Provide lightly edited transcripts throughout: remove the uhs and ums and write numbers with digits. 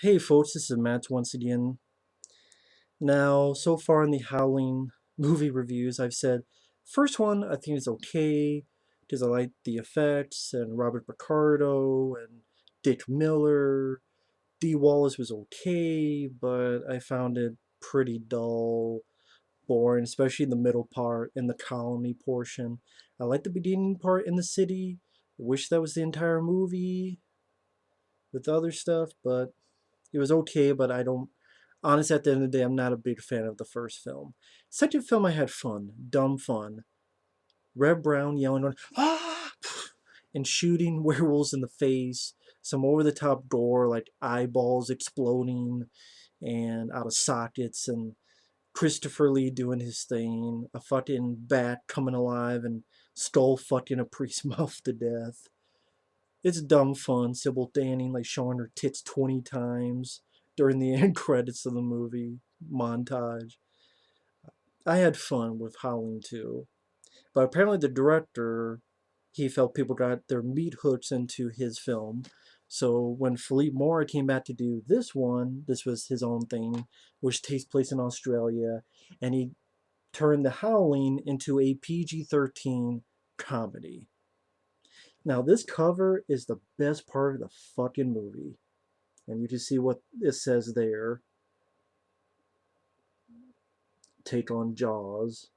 Hey folks, this is Matt once again. Now, so far in the Howling movie reviews, I've said first one I think is okay because I like the effects and Robert Picardo and Dick Miller. Dee Wallace was okay, but I found it pretty dull, boring, especially the middle part in the colony portion. I like the beginning part in the city. I wish that was the entire movie with other stuff, but it was okay, but I don't. Honestly, at the end of the day, I'm not a big fan of the first film. Second film, I had fun, dumb fun. Red Brown yelling on ah, and shooting werewolves in the face. Some over the top gore, like eyeballs exploding and out of sockets, and Christopher Lee doing his thing. A fucking bat coming alive and skull fucking a priest's mouth to death. It's dumb fun. Sybil Danning like showing her tits 20 times during the end credits of the movie montage. I had fun with Howling II, but apparently the director, he felt people got their meat hooks into his film. So when Philippe Mora came back to do this one, this was his own thing, which takes place in Australia, and he turned The Howling into a PG-13 comedy. Now this cover is the best part of the fucking movie. And you can see what it says there. Take on Jaws.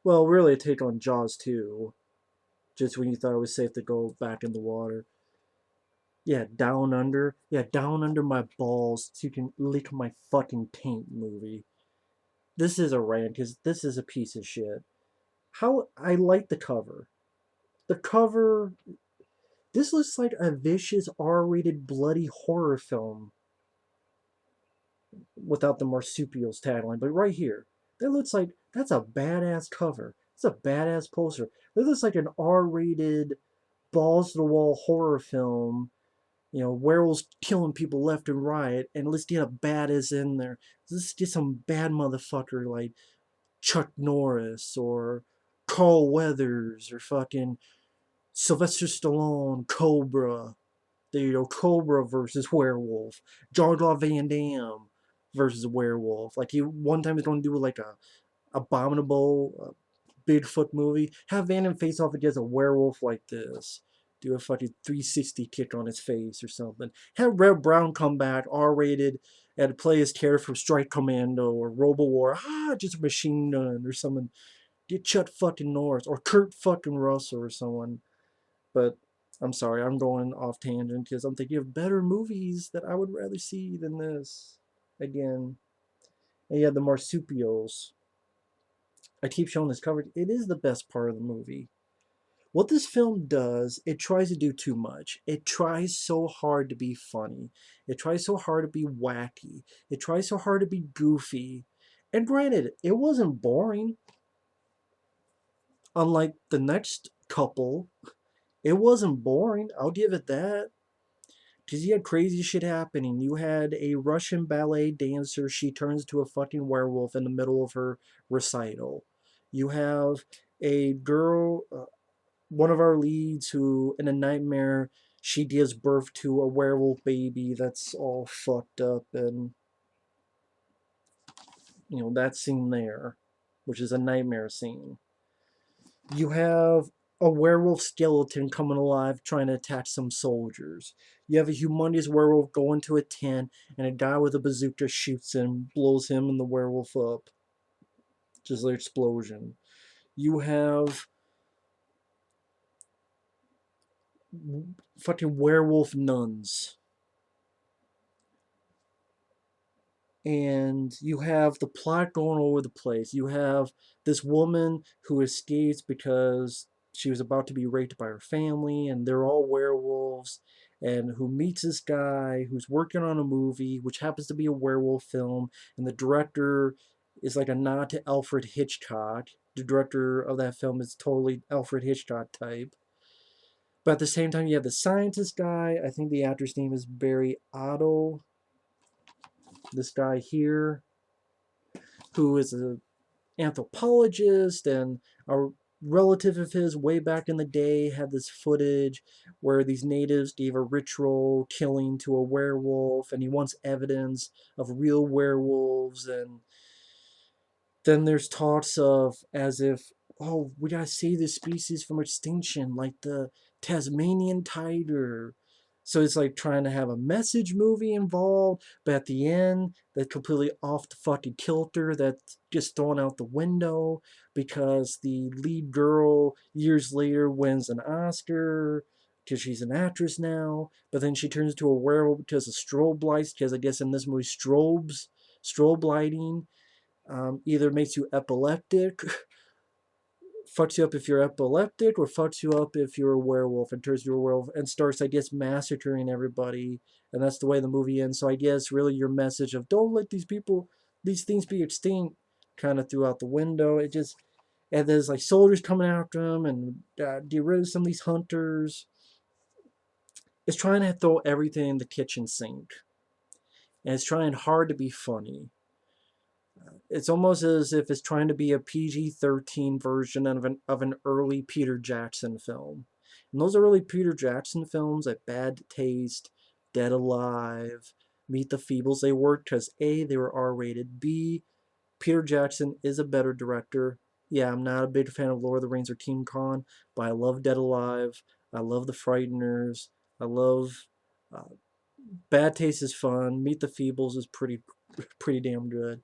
Well, really, a take on Jaws 2. Just when you thought it was safe to go back in the water. Yeah, down under. Yeah, down under my balls so you can lick my fucking taint movie. This is a rant because this is a piece of shit. How I like the cover. The cover. This looks like a vicious R-rated bloody horror film without the Marsupials tagline, but right here, that looks like that's a badass cover. It's a badass poster. That looks like an R-rated, balls to the wall horror film. You know, werewolves killing people left and right, and let's get a badass in there. Let's get some bad motherfucker like Chuck Norris or Carl Weathers or fucking Sylvester Stallone, Cobra. There you go, Cobra versus Werewolf. Jean-Claude Van Damme versus Werewolf. Like he one time he's going to do like a abominable Bigfoot movie. Have Van Damme face off against a werewolf like this. Do a fucking 360 kick on his face or something. Have Red Brown come back, R-rated, and play his character from Strike Commando or Robo War. Just a machine gun or someone. Get Chuck fucking Norris or Kurt fucking Russell or someone. But I'm sorry, I'm going off tangent because I'm thinking of better movies that I would rather see than this. Again, and yeah, the marsupials. I keep showing this cover. It is the best part of the movie. What this film does, it tries to do too much. It tries so hard to be funny. It tries so hard to be wacky. It tries so hard to be goofy. And granted, it wasn't boring. Unlike the next couple, it wasn't boring. I'll give it that. Because you had crazy shit happening. You had a Russian ballet dancer. She turns into a fucking werewolf in the middle of her recital. You have a girl, one of our leads, who in a nightmare, she gives birth to a werewolf baby that's all fucked up. And, you know, that scene there, which is a nightmare scene. You have a werewolf skeleton coming alive trying to attack some soldiers. You have a humongous werewolf going to a tent, and a guy with a bazooka shoots him, blows him and the werewolf up. Just an explosion. You have fucking werewolf nuns. And you have the plot going all over the place. You have this woman who escapes because she was about to be raped by her family, and they're all werewolves, and who meets this guy who's working on a movie, which happens to be a werewolf film, and the director is like a nod to Alfred Hitchcock. The director of that film is totally Alfred Hitchcock type. But at the same time, you have the scientist guy. I think the actor's name is Barry Otto. This guy here, who is an anthropologist and relative of his way back in the day had this footage where these natives gave a ritual killing to a werewolf, and he wants evidence of real werewolves. And then there's talks of as if, oh, we gotta save this species from extinction, like the Tasmanian tiger. So it's like trying to have a message movie involved, but at the end, that's completely off the fucking kilter. That's just thrown out the window because the lead girl years later wins an Oscar because she's an actress now, but then she turns into a werewolf because of strobe lights. Because I guess in this movie, strobe lighting either makes you epileptic, fucks you up if you're epileptic, or fucks you up if you're a werewolf and turns you a werewolf and starts, I guess, massacring everybody. And that's the way the movie ends. So I guess really your message of don't let these things be extinct, kind of threw out the window. It just, and there's like soldiers coming after him and get rid of some of these hunters. It's trying to throw everything in the kitchen sink. And it's trying hard to be funny. It's almost as if it's trying to be a PG-13 version of an early Peter Jackson film. And those early Peter Jackson films, like Bad Taste, Dead Alive, Meet the Feebles, they worked because A, they were R-rated, B, Peter Jackson is a better director. Yeah, I'm not a big fan of Lord of the Rings or King Kong, but I love Dead Alive. I love The Frighteners. I love uh, Bad Taste is fun. Meet the Feebles is pretty damn good.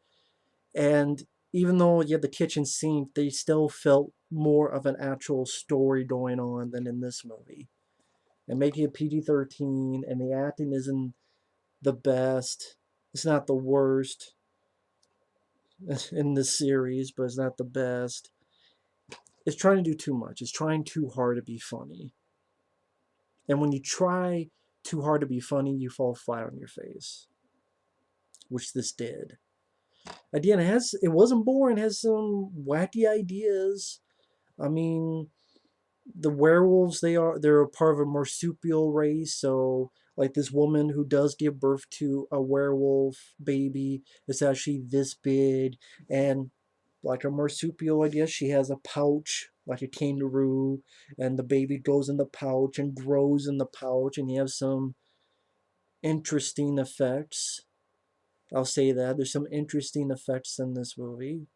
And even though you had the kitchen sink, they still felt more of an actual story going on than in this movie. And making it PG-13, and the acting isn't the best. It's not the worst in this series, but it's not the best. It's trying to do too much. It's trying too hard to be funny. And when you try too hard to be funny, you fall flat on your face, which this did. Again, it wasn't boring. It has some wacky ideas. I mean, the werewolves, they're a part of a marsupial race. So like this woman who does give birth to a werewolf baby, it's actually this big, and like a marsupial, I guess she has a pouch like a kangaroo, and the baby goes in the pouch and grows in the pouch, and you have some interesting effects. I'll say that there's some interesting effects in this movie.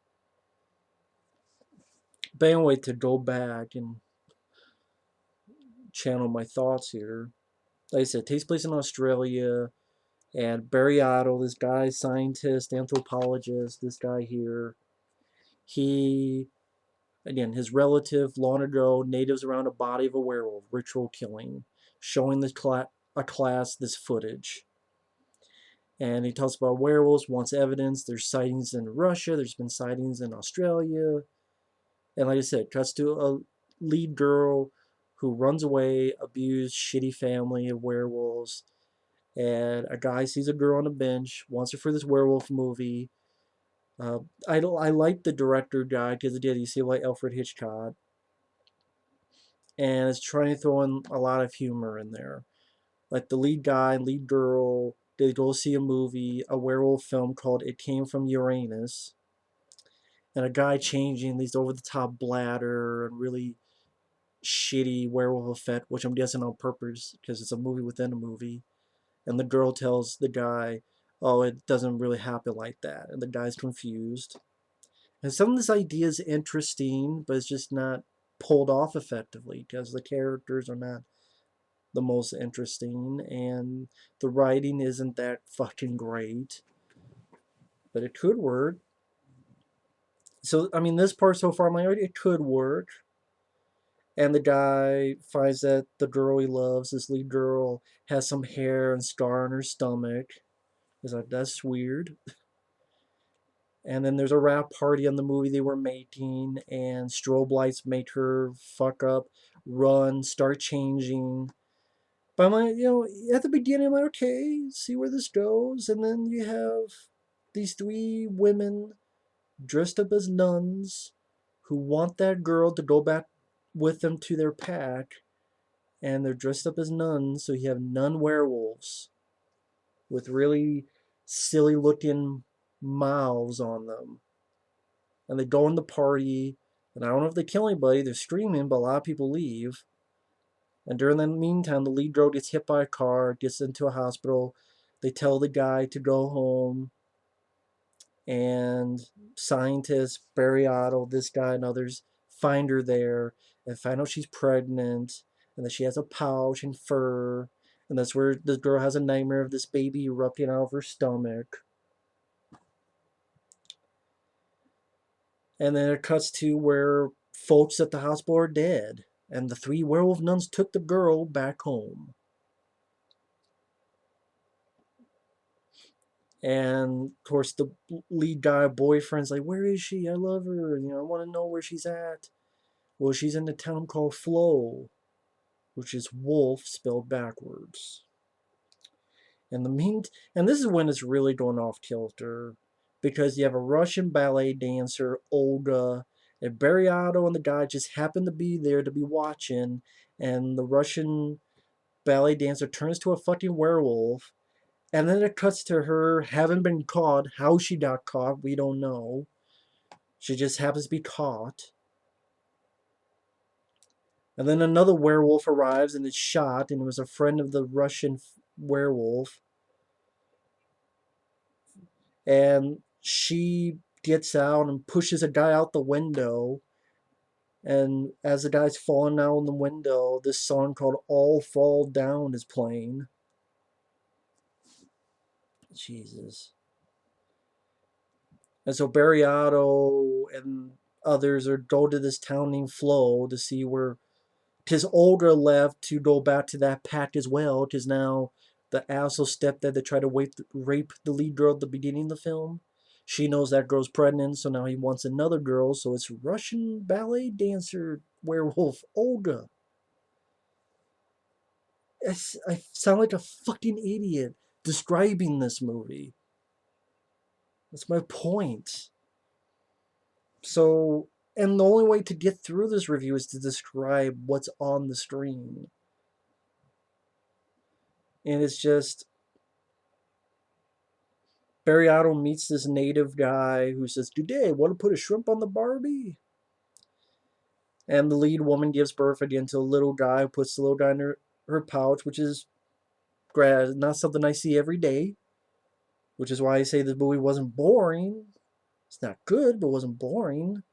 But anyway, to go back and channel my thoughts here, like I said, it takes place in Australia, and Barry Otto, this guy, scientist, anthropologist, this guy here, he, again, his relative, long ago, natives around a body of a werewolf, ritual killing, showing a class this footage. And he tells about werewolves, wants evidence. There's sightings in Russia, there's been sightings in Australia. And like I said, cuts to a lead girl who runs away, abused, shitty family of werewolves, and a guy sees a girl on a bench, wants her for this werewolf movie. Uh, I like the director guy because it did. You see like Alfred Hitchcock, and it's trying to throw in a lot of humor in there. Like the lead guy and lead girl, they go see a movie, a werewolf film called "It Came from Uranus," and a guy changing these over the top bladder and really shitty werewolf effect, which I'm guessing on purpose because it's a movie within a movie. And the girl tells the guy, oh, it doesn't really happen like that. And the guy's confused. And some of this idea is interesting, but it's just not pulled off effectively because the characters are not the most interesting and the writing isn't that fucking great. But it could work. So, I mean, this part so far, I'm like, it could work. And the guy finds that the girl he loves, this lead girl, has some hair and scar on her stomach. He's like, that's weird. And then there's a rap party on the movie they were making, and strobe lights make her fuck up, run, start changing. But I'm like, at the beginning, I'm like, okay, see where this goes. And then you have these three women dressed up as nuns who want that girl to go back with them to their pack. And they're dressed up as nuns, so you have nun werewolves with really silly looking mouths on them. And they go in the party. And I don't know if they kill anybody. They're screaming, but a lot of people leave. And during the meantime, the lead girl gets hit by a car, gets into a hospital. They tell the guy to go home. And scientists, Barry Otto, this guy, and others find her there and find out she's pregnant and that she has a pouch and fur. And that's where the girl has a nightmare of this baby erupting out of her stomach. And then it cuts to where folks at the hospital are dead. And the three werewolf nuns took the girl back home. And of course, the lead guy boyfriend's like, "Where is she? I love her. I want to know where she's at." Well, she's in a town called Flo, which is wolf spelled backwards. And this is when it's really going off kilter, because you have a Russian ballet dancer, Olga, and Barry Otto and the guy just happen to be there to be watching, and the Russian ballet dancer turns to a fucking werewolf, and then it cuts to her having been caught. How she got caught, we don't know. She just happens to be caught. And then another werewolf arrives and is shot, and it was a friend of the Russian werewolf. And she gets out and pushes a guy out the window. And as the guy's falling out the window, this song called All Fall Down is playing. Jesus. And so Barry Otto and others are go to this town named Flo to see where tis Olga left to go back to that pact as well. Tis now the asshole stepdad that tried to rape the lead girl at the beginning of the film. She knows that girl's pregnant, so now he wants another girl. So it's Russian ballet dancer werewolf Olga. I sound like a fucking idiot describing this movie. That's my point. So, and the only way to get through this review is to describe what's on the screen. And it's just Barry Otto meets this native guy who says, "Today, want to put a shrimp on the Barbie?" And the lead woman gives birth again to a little guy who puts the little guy in her pouch, which is not something I see every day. Which is why I say the movie wasn't boring. It's not good, but it wasn't boring.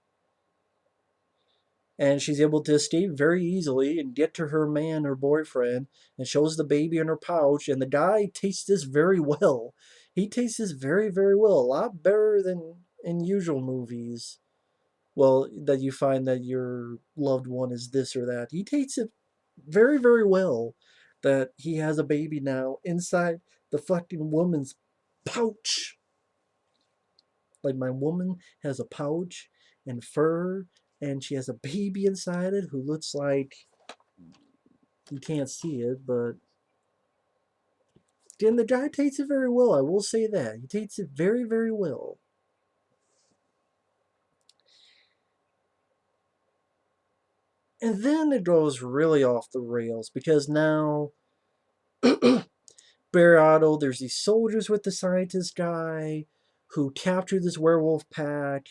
And she's able to escape very easily and get to her man, her boyfriend, and shows the baby in her pouch. And the guy tastes this very well. He tastes this very, very well. A lot better than in usual movies. Well, that you find that your loved one is this or that. He takes it very, very well that he has a baby now inside the fucking woman's pouch. Like, my woman has a pouch and fur, and she has a baby inside it who looks like, you can't see it, but then the guy takes it very well. I will say that he takes it very, very well. And then it goes really off the rails because now Barry Otto, there's these soldiers with the scientist guy who capture this werewolf pack,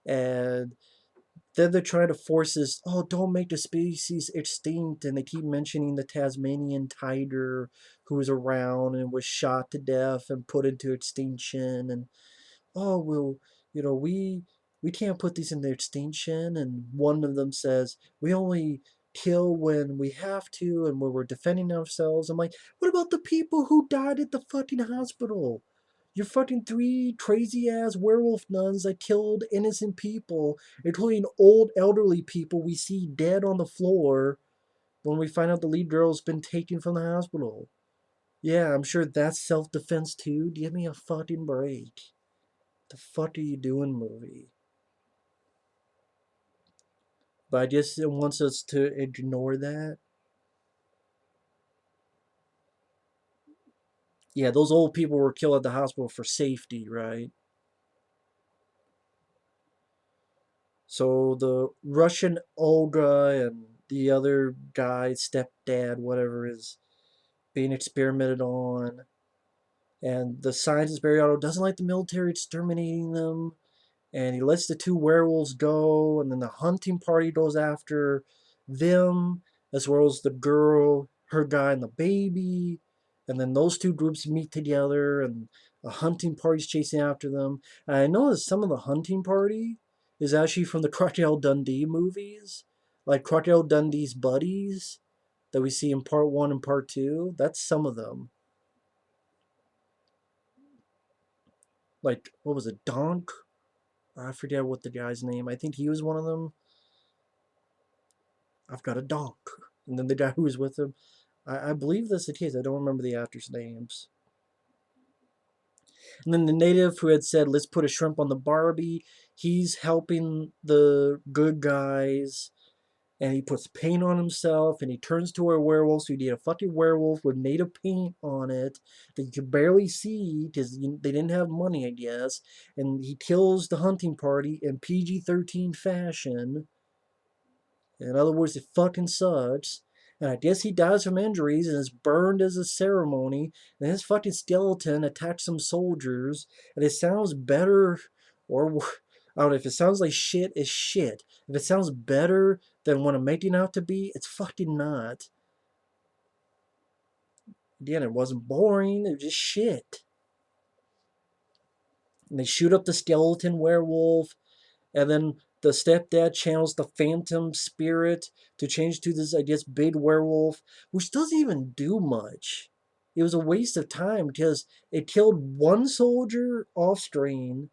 and then they're trying to force this, "Oh, don't make the species extinct," and they keep mentioning the Tasmanian tiger who was around and was shot to death and put into extinction, and "Oh, well, we can't put these into extinction," and one of them says, "We only kill when we have to and when we're defending ourselves." I'm like, what about the people who died at the fucking hospital? You're fucking three crazy ass werewolf nuns that killed innocent people, including old elderly people we see dead on the floor when we find out the lead girl's been taken from the hospital. Yeah, I'm sure that's self-defense too. Give me a fucking break. The fuck are you doing, movie? But I guess it wants us to ignore that. Yeah, those old people were killed at the hospital for safety, right? So the Russian Olga and the other guy, stepdad, whatever, is being experimented on. And the scientist Barry Otto doesn't like the military exterminating them. and he lets the two werewolves go, and then the hunting party goes after them, as well as the girl, her guy, and the baby. And then those two groups meet together, and a hunting party's chasing after them. And I noticed some of the hunting party is actually from the Crocodile Dundee movies, like Crocodile Dundee's buddies that we see in part one and part two. That's some of them. Like, what was it, Donk? I forget what the guy's name. I think he was one of them. I've got a donk. And then the guy who was with him, I believe that's the case. I don't remember the actors' names. And then the native who had said, let's put a shrimp on the Barbie, he's helping the good guys. And he puts paint on himself and he turns to a werewolf. So he did a fucking werewolf with native paint on it that you could barely see because they didn't have money, I guess. And he kills the hunting party in PG-13 fashion. In other words, it fucking sucks. And I guess he dies from injuries and is burned as a ceremony. And his fucking skeleton attacks some soldiers. And it sounds better, or I don't know, if it sounds like shit, it's shit. If it sounds better than what I'm making out to be, it's fucking not. Again, it wasn't boring, it was just shit. And they shoot up the skeleton werewolf. And then the stepdad channels the phantom spirit to change to this, I guess, big werewolf, which doesn't even do much. It was a waste of time because it killed one soldier off screen,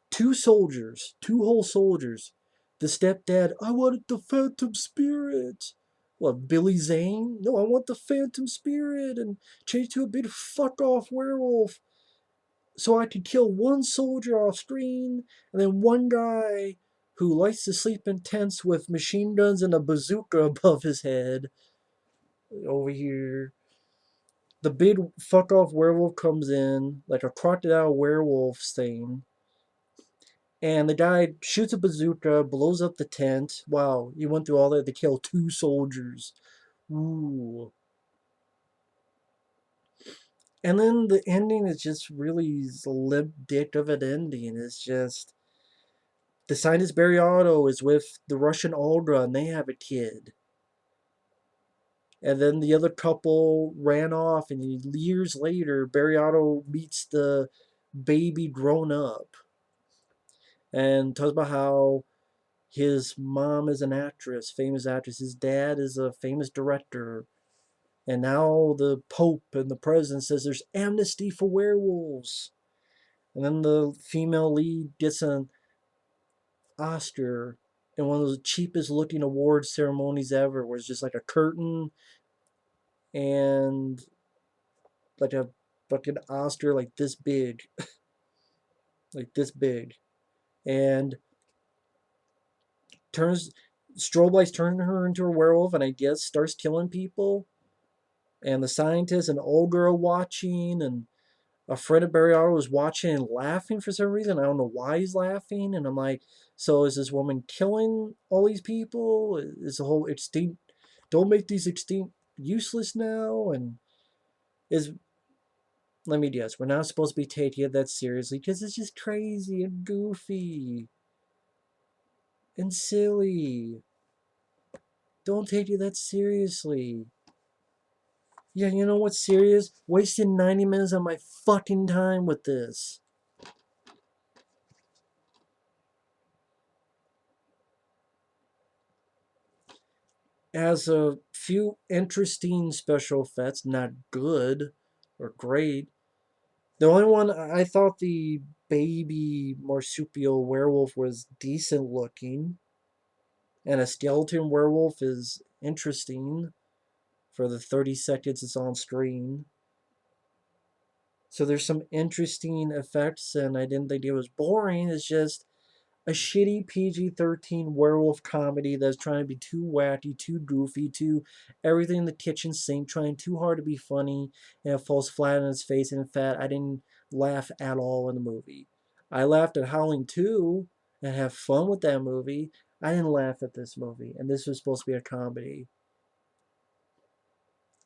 two soldiers, two whole soldiers. The stepdad, I wanted the phantom spirit. What, Billy Zane? No, I want the phantom spirit and change to a big fuck off werewolf so I could kill one soldier off screen, and then one guy who likes to sleep in tents with machine guns and a bazooka above his head over here. The big fuck off werewolf comes in, like a crocodile werewolf thing, and the guy shoots a bazooka, blows up the tent. Wow, he went through all that to kill two soldiers. Ooh. And then the ending is just really limp dick of an ending. It's just the scientist Barry Otto is with the Russian Olga and they have a kid. And then the other couple ran off, and years later, Barry Otto meets the baby grown up and talks about how his mom is an actress, famous actress. His dad is a famous director. And now the Pope and the President says there's amnesty for werewolves. And then the female lead gets an Oscar in one of the cheapest looking award ceremonies ever, where it's just like a curtain and like a fucking Oscar like this big. Like this big. And turns strobe lights turn her into a werewolf and I guess starts killing people. And the scientist and old girl watching, and a friend of Barry Otto was watching and laughing for some reason. I don't know why he's laughing. And I'm like, so is this woman killing all these people? Is the whole extinct, don't make these extinct useless now? And is, let me guess, we're not supposed to be taking it that seriously because it's just crazy and goofy and silly. Don't take it that seriously. Yeah, you know what's serious? Wasting 90 minutes of my fucking time with this. Has a few interesting special effects, not good or great. The only one I thought the baby marsupial werewolf was decent looking, and a skeleton werewolf is interesting for the 30 seconds it's on screen. So there's some interesting effects, and I didn't think it was boring. It's just a shitty PG-13 werewolf comedy that's trying to be too wacky, too goofy, too everything in the kitchen sink, trying too hard to be funny, and it falls flat on its face. And in fact, I didn't laugh at all in the movie. I laughed at Howling II and have fun with that movie. I didn't laugh at this movie, and this was supposed to be a comedy.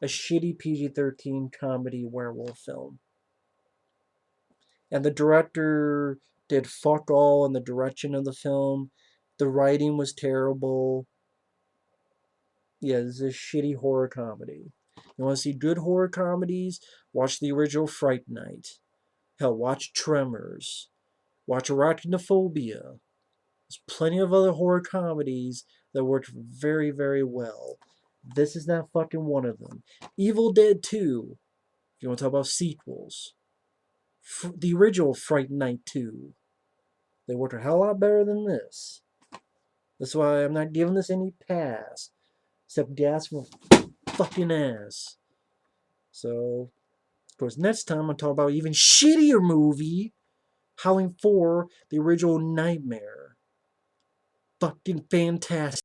A shitty PG-13 comedy werewolf film. And the director did fuck all in the direction of the film. The writing was terrible. Yeah, this is a shitty horror comedy. You want to see good horror comedies? Watch the original Fright Night. Hell, watch Tremors. Watch Arachnophobia. There's plenty of other horror comedies that work very, very well. This is not fucking one of them. Evil Dead 2, if you want to talk about sequels. The original Fright Night 2. They work a hell lot better than this. That's why I'm not giving this any pass. Except gas from fucking ass. So, of course, next time I'll talk about an even shittier movie. Howling 4, the original Nightmare. Fucking fantastic.